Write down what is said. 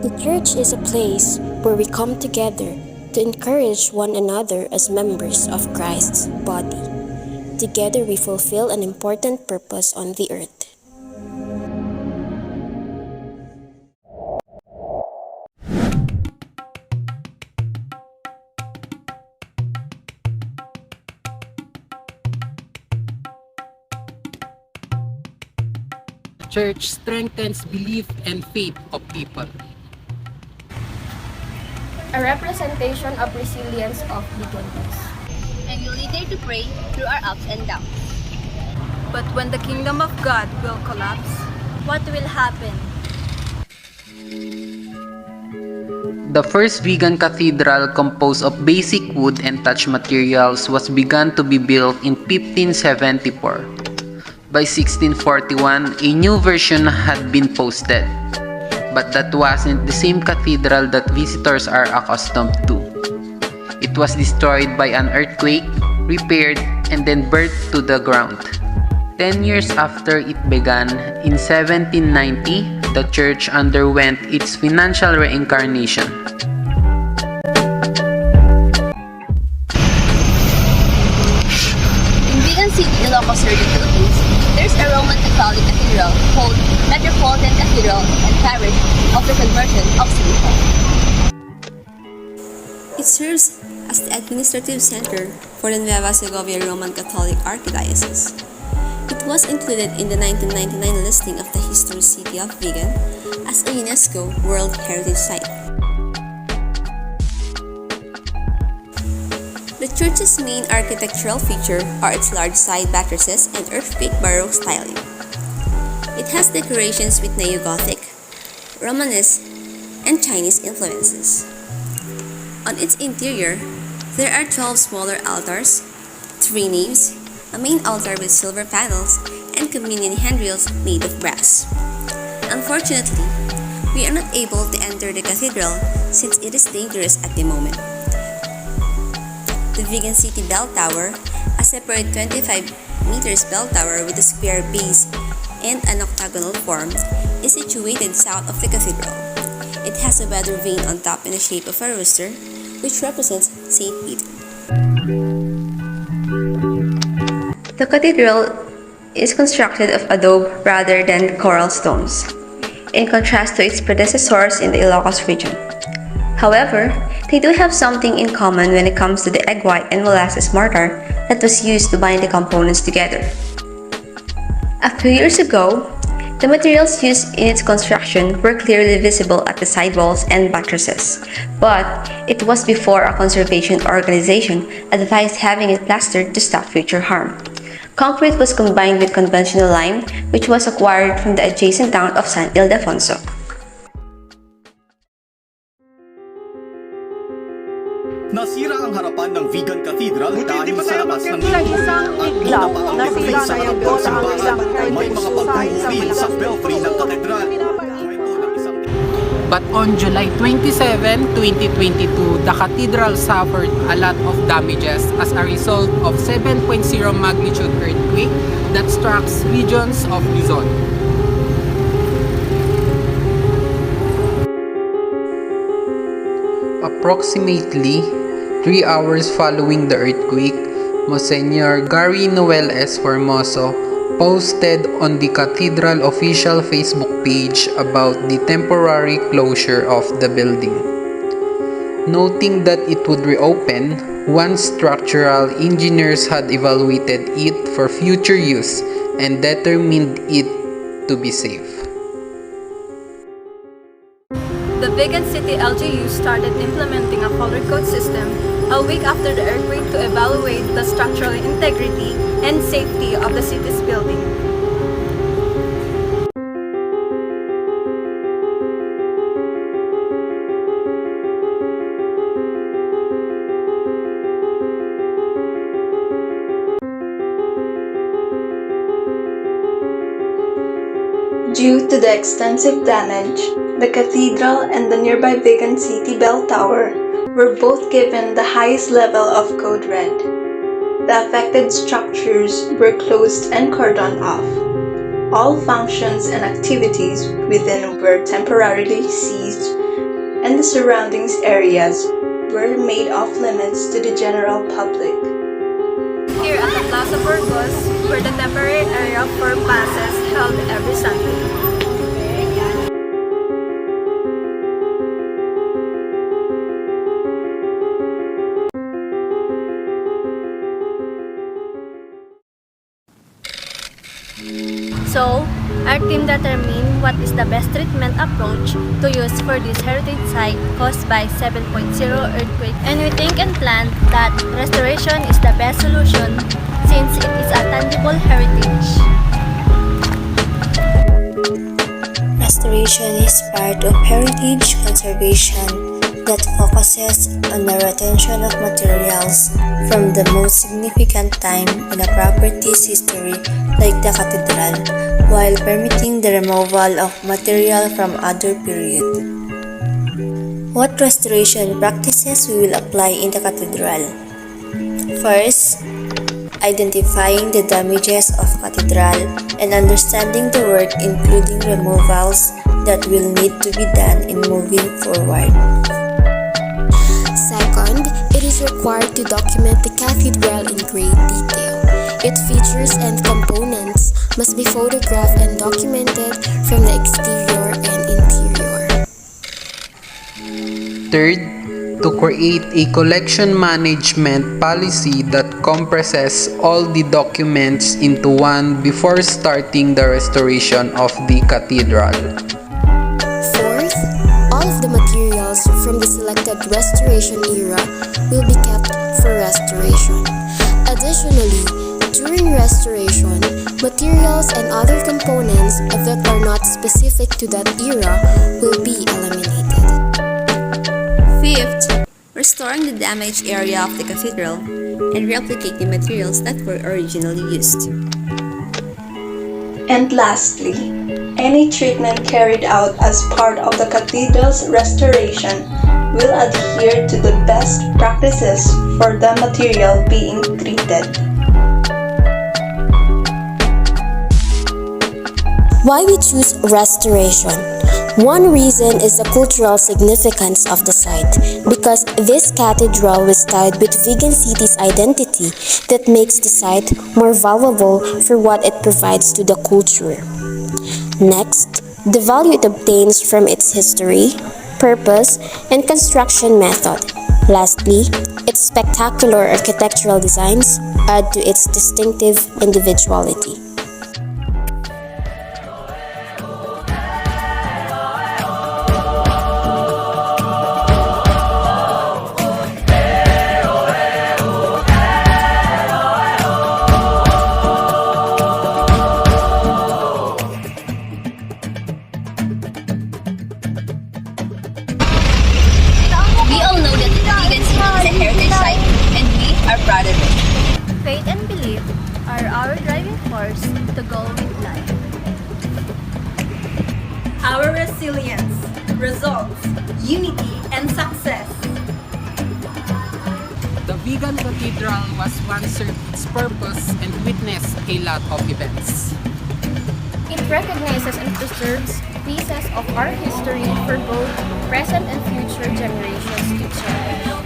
The church is a place where we come together to encourage one another as members of Christ's body. Together we fulfill an important purpose on the earth. Church strengthens belief and faith of people. A representation of resilience of Vigan. And we will dare to pray through our ups and downs. But when the kingdom of God will collapse, What will happen? The first vegan cathedral composed of basic wood and thatch materials was begun to be built in 1574. By 1641, a new version had been posted, but that wasn't the same cathedral that visitors are accustomed to. It was destroyed by an earthquake, repaired, and then burnt to the ground. 10 years after it began, in 1790, the church underwent its financial reincarnation. In Vigan City, Ilocos, Philippines, there's a Roman Catholic cathedral called Metropolitan Cathedral and Parish of the conversion of City Hall. It serves as the administrative center for the Nueva Segovia Roman Catholic Archdiocese. It was included in the 1999 listing of the historic city of Vigan as a UNESCO World Heritage Site. The church's main architectural feature are its large side buttresses and earthquake Baroque styling. It has decorations with Neo-Gothic, Romanesque, and Chinese influences. On its interior, there are 12 smaller altars, 3 naves, a main altar with silver panels, and communion handrails made of brass. Unfortunately, we are not able to enter the cathedral since it is dangerous at the moment. The Vigan City Bell Tower, a separate 25 meters bell tower with a square base and an octagonal form, is situated south of the cathedral. It has a weather vane on top in the shape of a rooster, which represents Saint Peter. The cathedral is constructed of adobe rather than coral stones, in contrast to its predecessors in the Ilocos region. However, they do have something in common when it comes to the egg white and molasses mortar that was used to bind the components together. A few years ago, the materials used in its construction were clearly visible at the sidewalls and buttresses, but it was before a conservation organization advised having it plastered to stop future harm. Concrete was combined with conventional lime, which was acquired from the adjacent town of San Ildefonso. Nasira ang harapan ng Vigan Cathedral dahil sa lakas ng isang iglap, nasira na yung bola ang isang may mga pagkukurin sa belfry ng katedral. But on July 27, 2022, the cathedral suffered a lot of damages as a result of 7.0 magnitude earthquake that struck regions of Luzon. Approximately 3 hours following the earthquake, Monsignor Gary Noel S. Formoso posted on the cathedral official Facebook page about the temporary closure of the building. Noting that it would reopen once structural engineers had evaluated it for future use and determined it to be safe. The Vigan City LGU started implementing a color code system a week after the earthquake to evaluate the structural integrity and safety of the city's building. Due to the extensive damage, the cathedral and the nearby Vigan City Bell Tower were both given the highest level of code red. The affected structures were closed and cordoned off. All functions and activities within were temporarily ceased and the surroundings areas were made off limits to the general public. Here at the Plaza Burgos, were the temporary area for masses held every Sunday. So, our team determined what is the best treatment approach to use for this heritage site caused by 7.0 earthquake, and we think and plan that restoration is the best solution since it is a tangible heritage. Restoration is part of heritage conservation that focuses on the retention of materials from the most significant time in a property's history, like the cathedral, while permitting the removal of material from other periods. What restoration practices we will apply in the cathedral? First, identifying the damages of cathedral and understanding the work, including removals that will need to be done in moving forward. Second, it is required to document the cathedral in great detail. Its features and components must be photographed and documented from the exterior and interior. Third, to create a collection management policy that compresses all the documents into one before starting the restoration of the cathedral. Fourth, all of the materials from the selected restoration era will be kept for restoration. Additionally, during restoration, materials and other components that are not specific to that era will be eliminated. Fifth, restoring the damaged area of the cathedral and replicate the materials that were originally used. And lastly, any treatment carried out as part of the cathedral's restoration will adhere to the best practices for the material being treated. Why we choose restoration? One reason is the cultural significance of the site, because this cathedral was tied with Vigan City's identity that makes the site more valuable for what it provides to the culture. Next, the value it obtains from its history, purpose, and construction method. Lastly, its spectacular architectural designs add to its distinctive individuality. We all know that Vigan City is a heritage site and we are proud of it. Faith and belief are our driving force to go with life. Our resilience, results, unity, and success. The Vigan Cathedral was once served its purpose and witnessed a lot of events. It recognizes and preserves pieces of our history for both present and future generations to cherish.